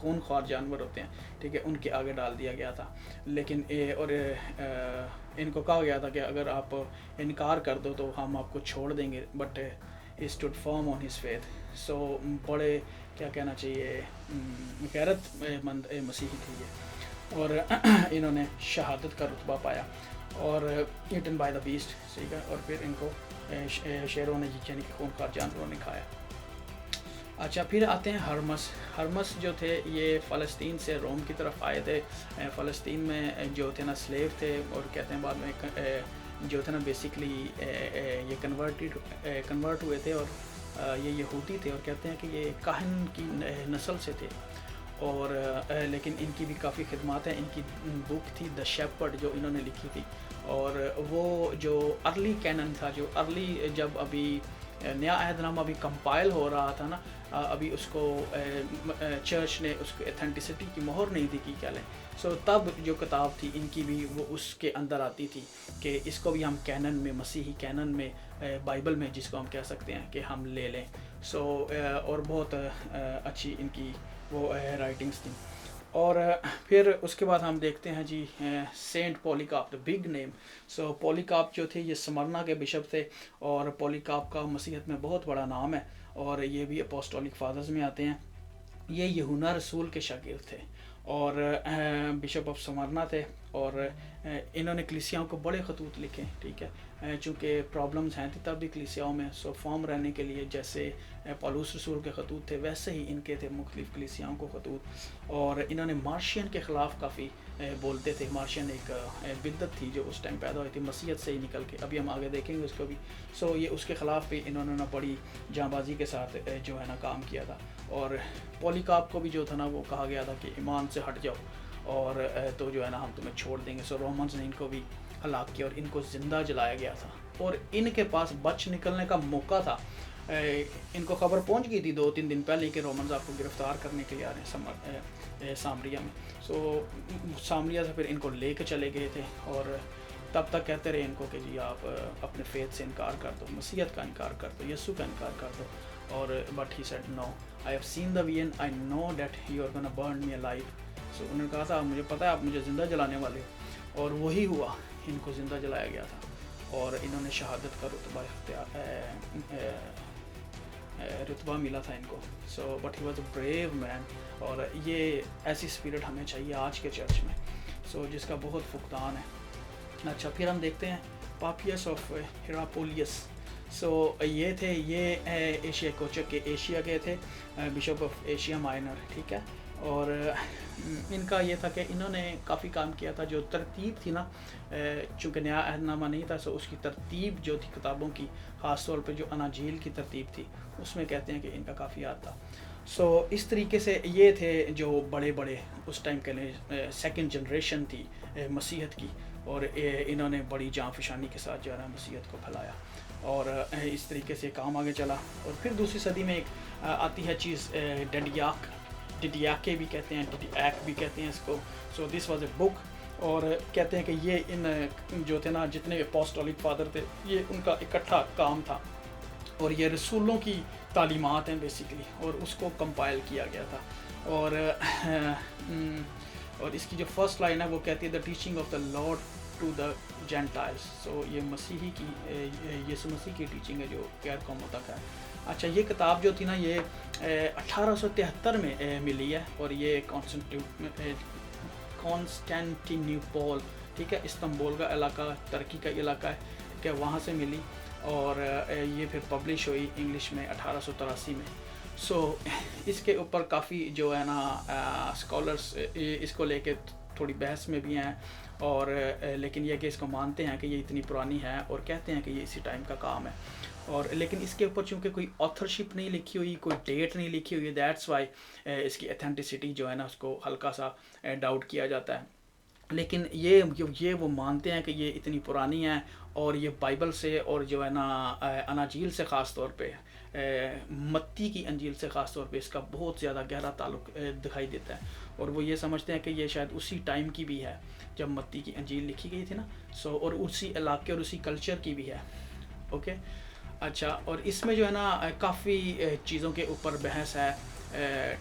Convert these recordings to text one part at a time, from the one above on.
خونخوار جانور ہوتے ہیں، ٹھیک ہے، ان کے آگے ڈال دیا گیا تھا. لیکن اور ان کو کہا گیا تھا کہ اگر آپ انکار کر دو تو ہم آپ کو چھوڑ دیں گے. But he stood firm on his faith. سو بڑے کیا کہنا چاہیے غیرت مند مسیحی تھی یہ، اور انہوں نے شہادت کا رتبہ پایا اور ایٹن بائی دا بیسٹ، ٹھیک ہے، اور پھر ان کو شیروں نے یعنی کہ خونخوار جانوروں نے کھایا. اچھا پھر آتے ہیں ہرمس. ہرمس جو تھے یہ فلسطین سے روم کی طرف آئے تھے. فلسطین میں جو تھے نا سلیو تھے، اور کہتے ہیں بعد میں جو تھے نا بیسکلی یہ کنورٹ ہوئے تھے، اور یہ یہودی تھے، اور کہتے ہیں کہ یہ کاہن کی نسل سے تھے. اور لیکن ان کی بھی کافی خدمات ہیں. ان کی بک تھی دا شیپرڈ جو انہوں نے لکھی تھی، اور وہ جو ارلی کینن تھا، جو ارلی جب ابھی نیا عہد نامہ ابھی کمپائل ہو رہا تھا نا، ابھی اس کو چرچ نے اس کو ایتھینٹسٹی کی مہر نہیں دی کی کیا لیں. سو تب جو کتاب تھی ان کی بھی وہ اس کے اندر آتی تھی کہ اس کو بھی ہم کینن میں، مسیحی کینن میں، بائبل میں جس کو ہم کہہ سکتے ہیں کہ ہم لے لیں. سو اور بہت اچھی ان کی وہ رائٹنگس تھیں. اور پھر اس کے بعد ہم دیکھتے ہیں جی Saint Polycarp the big name. So Polycarp جو تھے یہ سمرنا کے بشپ تھے، اور پولیکارپ کا مسیحیت میں بہت بڑا نام ہے، اور یہ بھی اپوسٹولک فادرز میں آتے ہیں. یہ یوحنا رسول کے شاگرد تھے اور بشپ آف سمرنا تھے، اور انہوں نے کلیسیاؤں کو بڑے خطوط لکھے، ٹھیک ہے، چونکہ پرابلمز ہیں تھی تب بھی کلیسیاؤں میں. سو فارم رہنے کے لیے جیسے پالوس رسول کے خطوط تھے ویسے ہی ان کے تھے مختلف کلیسیاؤں کو خطوط. اور انہوں نے مارشین کے خلاف کافی بولتے تھے. مارشین ایک بدعت تھی جو اس ٹائم پیدا ہوئی تھی مسیحیت سے ہی نکل کے، ابھی ہم آگے دیکھیں گے اس کو بھی. سو یہ اس کے خلاف بھی انہوں نے بڑی جاں بازی کے ساتھ جو ہے نا کام کیا تھا. اور پولیکارپ کو بھی جو تھا نا وہ کہا گیا تھا کہ ایمان سے ہٹ جاؤ، اور تو جو ہے نا ہم تمہیں چھوڑ دیں گے. سو رومنز نے ان کو بھی ہلاک کیا اور ان کو زندہ جلایا گیا تھا. اور ان کے پاس بچ نکلنے کا موقع تھا. ان کو خبر پہنچ گئی تھی 2-3 دن پہلے کہ رومنز آپ کو گرفتار کرنے کے لیے آ رہے ہیں سامریا میں. سو سامریا سے پھر ان کو لے کے چلے گئے تھے، اور تب تک کہتے رہے ان کو کہ جی آپ اپنے فیتھ سے انکار کر دو، مسیحیت کا انکار کر دو، یسوع کا انکار کر دو. اور but he said no, I have seen the vein, I know that you are gonna burn me alive. So انہوں نے کہا تھا مجھے پتہ ہے آپ مجھے زندہ جلانے والے ہو، اور وہی ہوا، ان کو زندہ جلایا گیا تھا، اور انہوں نے شہادت کا رتبہ ملا تھا ان کو. So but he was a brave man, اور یہ ایسی اسپرٹ ہمیں چاہیے آج کے چرچ میں، سو جس کا بہت فقدان ہے. اچھا پھر ہم دیکھتے ہیں پاپیس آف ہیراپولیس. سو یہ تھے، یہ ایشیا کوچک کے ایشیا کے تھے، بشپ آف ایشیا مائنر، ٹھیک ہے. اور ان کا یہ تھا کہ انہوں نے کافی کام کیا تھا. جو ترتیب تھی نا، چونکہ نیا عہد نامہ نہیں تھا، سو اس کی ترتیب جو تھی کتابوں کی، خاص طور پہ جو اناجیل کی ترتیب تھی، اس میں کہتے ہیں کہ ان کا کافی یاد تھا. سو اس طریقے سے یہ تھے جو بڑے بڑے اس ٹائم کے لیے سیکنڈ جنریشن تھی مسیحت کی، اور انہوں نے بڑی جاں فشانی کے ساتھ جو ہے نا مسیحت کو پھیلایا، اور اس طریقے سے کام آگے چلا. اور پھر دوسری صدی میں ایک آتی ہے چیز ڈیڈیاکے بھی کہتے ہیں، ڈیڈیاک بھی کہتے ہیں اس کو. سو دس واز اے بک، اور کہتے ہیں کہ یہ ان جو تھے نا جتنے اپوسٹولک فادر تھے یہ ان کا اکٹھا کام تھا، اور یہ رسولوں کی تعلیمات ہیں بیسیکلی، اور اس کو کمپائل کیا گیا تھا. اور اس کی جو فرسٹ لائن ہے وہ کہتی ہے the teaching of the Lord to the Gentiles. So یہ مسیحی کی، یسوع مسیح کی ٹیچنگ ہے جو غیر قوموں تک ہے. اچھا یہ کتاب جو تھی نا یہ 1873 میں ملی ہے، اور یہ کانسٹینٹینیوپول، ٹھیک ہے، استنبول کا علاقہ، ترکی کا علاقہ ہے، ٹھیک ہے، وہاں سے ملی. اور یہ پھر پبلش ہوئی انگلش میں 1883 میں. سو اس کے اوپر کافی جو ہے نا اسکالرس اس کو لے کے تھوڑی بحث میں بھی ہیں، اور لیکن یہ کہ اس کو مانتے ہیں کہ یہ اتنی پرانی ہے، اور کہتے ہیں کہ یہ اسی ٹائم کا کام ہے. اور لیکن اس کے اوپر چونکہ کوئی آتھرشپ نہیں لکھی ہوئی، کوئی ڈیٹ نہیں لکھی ہوئی، دیٹس وائی اس کی ایتھینٹسٹی جو ہے نا اس کو ہلکا سا ڈاؤٹ کیا جاتا ہے. لیکن یہ وہ مانتے ہیں کہ یہ اتنی پرانی ہے، اور یہ بائبل سے، اور جو ہے نا اناجیل سے، خاص طور پہ متی کی انجیل سے خاص طور پہ اس کا بہت زیادہ گہرا تعلق دکھائی دیتا ہے. اور وہ یہ سمجھتے ہیں کہ یہ شاید اسی ٹائم کی بھی ہے جب متی کی انجیل لکھی گئی تھی نا. سو اور اسی علاقے اور اسی کلچر کی بھی ہے. اوکے اچھا، اور اس میں جو ہے نا کافی چیزوں کے اوپر بحث ہے.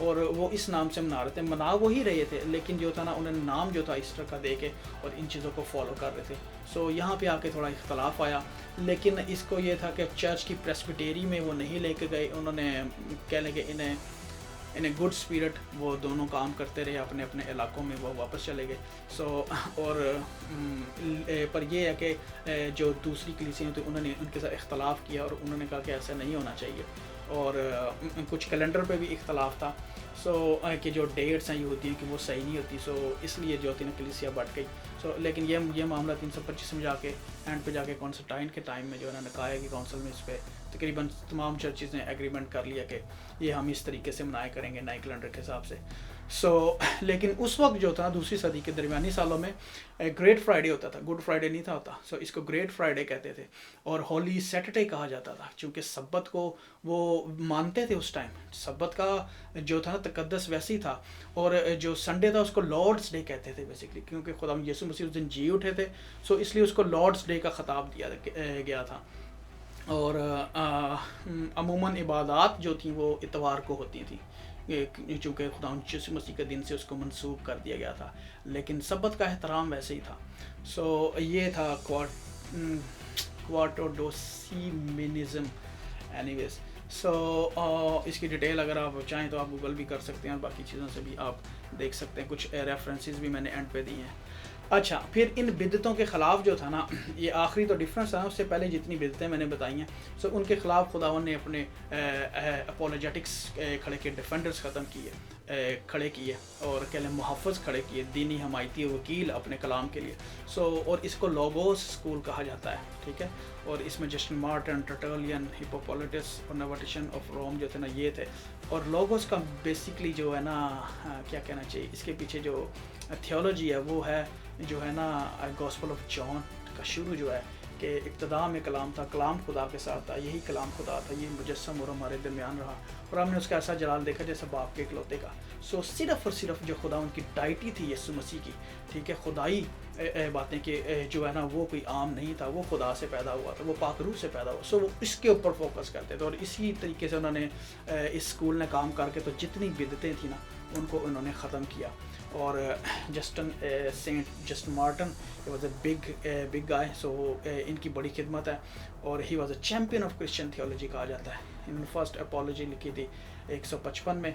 اور وہ اس نام سے منا رہے تھے، منا وہی رہے تھے لیکن جو تھا نا انہوں نے نام جو تھا ایسٹر کا دے کے اور ان چیزوں کو فالو کر رہے تھے. سو یہاں پہ آ کے تھوڑا اختلاف آیا، لیکن اس کو یہ تھا کہ چرچ کی پریسبیٹری میں وہ نہیں لے کے گئے. انہوں نے کہہ لیں کہ انہیں گڈ اسپرٹ وہ دونوں کام کرتے رہے اپنے اپنے علاقوں میں، وہ واپس چلے گئے. سو اور پر یہ ہے کہ جو دوسری کلیسیاں تھیں انہوں نے ان کے ساتھ اختلاف کیا اور انہوں نے کہا کہ ایسا نہیں ہونا چاہیے. اور کچھ کیلنڈر پہ بھی اختلاف تھا. سو کہ جو ڈیٹس ہیں یہودیوں کی وہ صحیح نہیں ہوتی. سو اس لیے جو تین کلیسیا بٹ گئی. سو لیکن یہ معاملہ 325 میں جا کے اینڈ پہ جا کے کانسٹنٹائن کے ٹائم میں جو انہوں نے کہا ہے کہ کونسل میں اس پہ تقریباً تمام چرچز نے ایگریمنٹ کر لیا کہ یہ ہم اس طریقے سے منائے کریں گے نئے کیلنڈر کے حساب سے. سو لیکن اس وقت جو تھا دوسری صدی کے درمیانی سالوں میں گریٹ فرائیڈے ہوتا تھا، گڈ فرائیڈے نہیں تھا ہوتا. سو اس کو گریٹ فرائیڈے کہتے تھے اور ہولی سیٹرڈے کہا جاتا تھا چونکہ سبت کو وہ مانتے تھے اس ٹائم. سبت کا جو تھا تقدس ویسے ہی تھا اور جو سنڈے تھا اس کو لارڈس ڈے کہتے تھے بیسکلی کیونکہ خدا یسوع مسیح اس دن جی اٹھے تھے. سو اس لیے اس کو لارڈس ڈے کا خطاب دیا گیا تھا. اور عموماً عبادات جو تھیں وہ اتوار کو ہوتی تھیں چونکہ خدا یسوع مسیح کے دن سے اس کو منسوخ کر دیا گیا تھا، لیکن سبت کا احترام ویسے ہی تھا. سو یہ تھا کوارٹوڈوسیمنزم. اینی ویز سو اس کی ڈیٹیل اگر آپ چاہیں تو آپ گوگل بھی کر سکتے ہیں اور باقی چیزوں سے بھی آپ دیکھ سکتے ہیں. کچھ ریفرنسز بھی میں نے اینڈ پہ دی ہیں. اچھا پھر ان بدعتوں کے خلاف جو تھا نا یہ آخری تو ڈفرینس تھا، اس سے پہلے جتنی بدعتیں میں نے بتائی ہیں سو ان کے خلاف خداوند نے اپنے اپولوجیٹکس کھڑے کیے، ڈیفینڈرز کھڑے کیے اور کہہ لیں محافظ کھڑے کیے، دینی حمایتی وکیل اپنے کلام کے لیے. سو اور اس کو لوگوس اسکول کہا جاتا ہے، ٹھیک ہے. اور اس میں جسٹن مارٹن، ٹرٹولین، ہپوپولیٹس اور نوٹیشن آف روم جو تھے نا یہ تھے. اور لوگوس کا بیسکلی جو ہے نا کیا کہنا چاہیے اس کے پیچھے جو تھیولوجی ہے وہ ہے جو ہے نا گاسپل آف جان کا شروع جو ہے کہ ابتدا میں کلام تھا، کلام خدا کے ساتھ تھا، یہی کلام خدا تھا، یہ مجسم اور ہمارے درمیان رہا اور ہم نے اس کا ایسا جلال دیکھا جیسے باپ کے اکلوتے کا. سو صرف اور صرف جو خدا ان کی ڈائٹی تھی یسوع مسیح کی، ٹھیک ہے، خدائی باتیں کہ جو ہے نا وہ کوئی عام نہیں تھا، وہ خدا سے پیدا ہوا تھا، وہ پاک روح سے پیدا ہوا. سو وہ اس کے اوپر فوکس کرتے تھے اور اسی طریقے سے انہوں نے اس اسکول نے کام کر کے تو جتنی بدعتیں تھیں نا ان کو انہوں نے ختم کیا. اور Saint Justin Martin he was a big guy. So ان کی بڑی خدمت ہے اور he was a champion of Christian theology کہا جاتا ہے. انہوں نے فرسٹ اپولوجی لکھی تھی 155 میں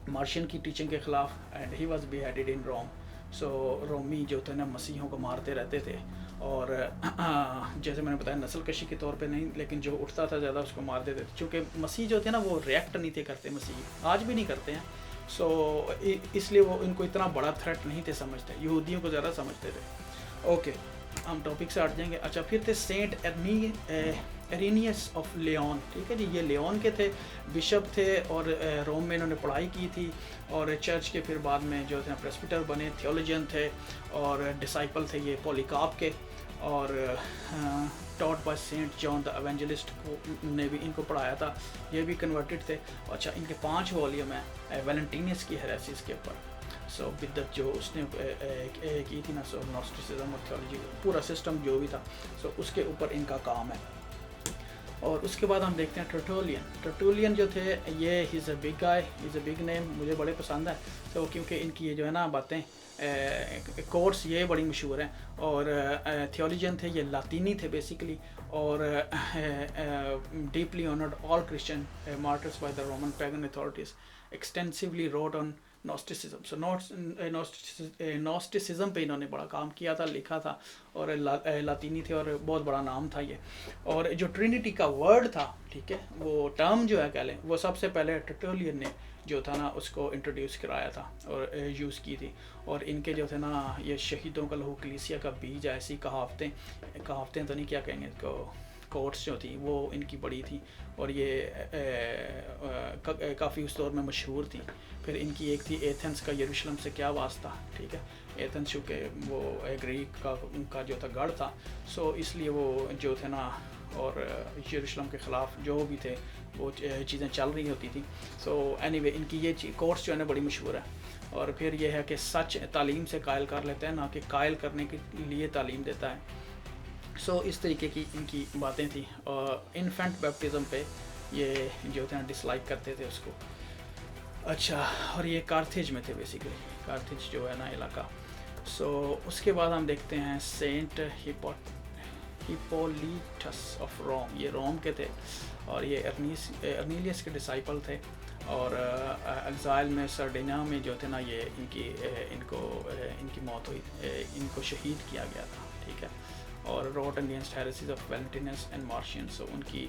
مارشین کی ٹیچنگ کے خلاف and he was beheaded in Rome. So رومی جو تھے نا مسیحوں کو مارتے رہتے تھے اور جیسے میں نے بتایا نسل کشی کے طور پہ نہیں لیکن جو اٹھتا تھا زیادہ اس کو مار دیتے تھے چونکہ مسیح جو تھے نا وہ ریئیکٹ نہیں تھے کرتے، مسیح آج بھی نہیں کرتے ہیں. سو اس لیے وہ ان کو اتنا بڑا تھریٹ نہیں تھے سمجھتے، یہودیوں کو زیادہ سمجھتے تھے. اوکے ہم ٹاپک سے ہٹ جائیں گے. اچھا پھر تھے سینٹ ارینیس آف لیون، ٹھیک ہے جی. یہ لیون کے تھے، بشپ تھے اور روم میں انہوں نے پڑھائی کی تھی اور چرچ کے پھر بعد میں جو تھے پریسبیٹر بنے، تھیولوجین تھے اور ڈسائپل تھے یہ پولیکاپ کے اور taught by Saint John the evangelist نے بھی ان کو پڑھایا تھا، یہ بھی کنورٹڈ تھے. اچھا ان کے 5 والیوم ہیں ویلنٹینس کی ہیریسیز کے اوپر. سو بدعت جو اس نے کی تھی نا، سو نوسٹیسزم اور تھیولوجی پورا سسٹم جو بھی تھا سو اس کے اوپر ان کا کام ہے. اور اس کے بعد ہم دیکھتے ہیں ٹرٹولین جو تھے یہ has a big guy, has a big name, مجھے بڑے پسند ہے. تو کیونکہ ان کی یہ جو ہے نا باتیں کورس یہ بڑی مشہور ہیں اور تھیولوجین تھے، یہ لاطینی تھے بیسیکلی اور deeply honoured all Christian martyrs by the Roman pagan authorities, extensively wrote on Gnosticism. So Gnosticism پہ انہوں نے بڑا کام کیا تھا، لکھا تھا اور لاطینی تھے اور بہت بڑا نام تھا یہ. اور جو ٹرینٹی کا ورڈ تھا، ٹھیک ہے، وہ ٹرم جو ہے کہہ لیں وہ سب سے پہلے ٹرٹولین نے جو تھا نا اس کو انٹروڈیوس کرایا تھا اور یوز کی تھی. اور ان کے جو تھے نا یہ شہیدوں کا لہو کلیسیا کا بیج، ایسی کہاوتیں تو نہیں کیا کہیں گے اس کو، کوٹس جو تھیں وہ ان کی بڑی تھی اور یہ کافی اس دور میں مشہور تھی. پھر ان کی ایک تھی ایتھنس کا یروشلم سے کیا واسطہ، ٹھیک ہے، ایتھنس چونکہ وہ گریک کا جو تھا گڑھ تھا. سو اس لیے وہ جو تھے نا اور یروشلم کے خلاف جو بھی تھے وہ چیزیں چل رہی ہوتی تھیں. سو اینی وے ان کی یہ کورس جو ہے نا بڑی مشہور ہے. اور پھر یہ ہے کہ سچ تعلیم سے قائل کر لیتے ہیں، نہ کہ قائل کرنے کے لیے تعلیم دیتا ہے. سو اس طریقے کی ان کی باتیں تھیں. اور انفینٹ بیپٹزم پہ یہ جو تھے ڈس لائک کرتے تھے اس کو. اچھا، اور یہ کارتھیج میں تھے بیسیکلی، کارتھیج جو ہے نا علاقہ. سو اس کے بعد ہم دیکھتے ہیں سینٹ ہپولیٹس آف روم، یہ روم کے تھے اور یہ ارنیلیس کے ڈسائپل تھے. اور ایگزائل میں سرڈینا میں جو تھے نا یہ ان کی موت ہوئی، ان کو شہید کیا گیا تھا. ٹھیک ہے. اور روٹ اگینسٹ ہیریسیز آف ویلنٹینس اینڈ مارشین، سو ان کی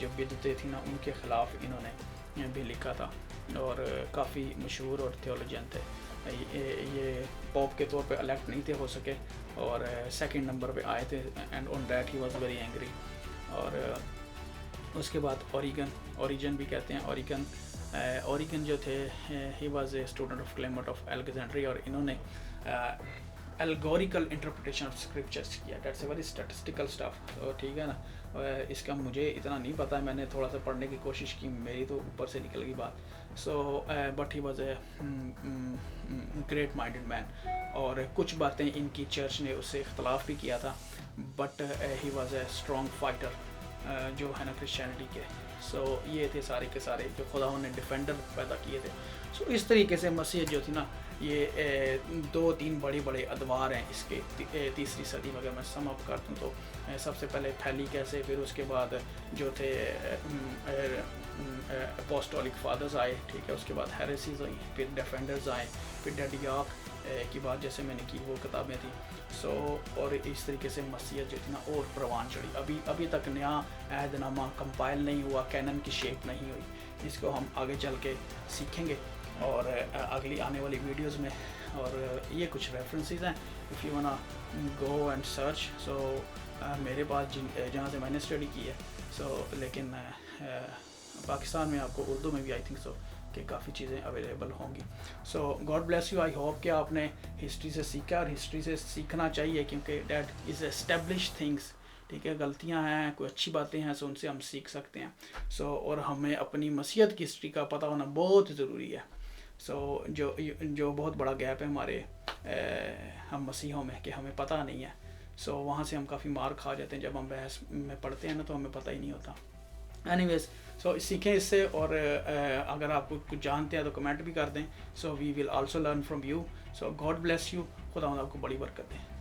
جو بدعتیں تھیں نا ان کے خلاف انہوں نے بھی لکھا تھا. اور کافی مشہور اور تھیولوجین تھے. یہ پوپ کے طور پہ الیکٹ نہیں تھے ہو سکے، اور سیکنڈ نمبر پہ آئے تھے، and on that he was very angry. اور اس کے بعد اوریجن بھی کہتے ہیں. اوریگن جو تھے he was a student of Clement of Alexandria, اور انہوں نے الگوریکل انٹرپریٹیشن آف اسکرپچرس کیا. That's a very statistical stuff. ٹھیک ہے نا. اس کا مجھے اتنا نہیں پتا، میں نے تھوڑا سا پڑھنے کی کوشش کی، میری تو اوپر سے نکل گئی بات. So but he was a great minded man. اور کچھ باتیں ان کی چرچ نے اس سے اختلاف بھی کیا تھا، but he was a strong fighter جو ہے نا کرسچینٹی کے. سو یہ تھے سارے کے سارے جو خدا نے ڈیفینڈر پیدا کیے تھے. سو اس طریقے سے مسیحیت جو تھی نا یہ 2-3 بڑے ادوار ہیں اس کے. تیسری صدی میں اگر میں سم اپ کرتا ہوں تو سب سے پہلے پھیلی کیسے، پھر اس کے بعد جو تھے اپوسٹولک فادرز آئے. ٹھیک ہے. اس کے بعد ہیریسیز آئی، پھر ڈیفینڈرز آئے، پھر ڈیڈیاک کی بات جیسے میں نے کی وہ کتابیں تھیں. سو اور اس طریقے سے مسیحیت جو تھی نا اور پروان چڑھی. ابھی تک نیا عہد نامہ کمپائل نہیں ہوا، کینن کی شیپ نہیں ہوئی. اس کو ہم آگے چل کے سیکھیں گے اور اگلی آنے والی ویڈیوز میں. اور یہ کچھ ریفرنسز ہیں اف یو وانا گو اینڈ سرچ. سو میرے پاس جہاں سے میں نے اسٹڈی کی ہے، سو لیکن پاکستان میں آپ کو اردو میں بھی آئی تھنک سو کہ کافی چیزیں اویلیبل ہوں گی. سو God bless you. I hope کہ آپ نے ہسٹری سے سیکھا، اور ہسٹری سے سیکھنا چاہیے کیونکہ دیٹ از اسٹیبلش تھنگس. ٹھیک ہے. غلطیاں ہیں، کوئی اچھی باتیں ہیں، سو ان سے ہم سیکھ سکتے ہیں. سو اور ہمیں اپنی مسیحیت کی ہسٹری کا پتہ ہونا بہت ضروری ہے. سو جو بہت بڑا گیپ ہے ہمارے ہم مسیحوں میں کہ ہمیں پتہ نہیں ہے. سو وہاں سے ہم کافی مار کھا جاتے ہیں جب ہم بحث میں پڑھتے ہیں نا، تو ہمیں پتہ ہی نہیں ہوتا. اینی ویز سو سیکھیں اس سے، اور اگر آپ کچھ جانتے ہیں تو کمنٹ بھی کر دیں. So we will also learn from you. So God bless you. خدا آپ کو بڑی برکت دے.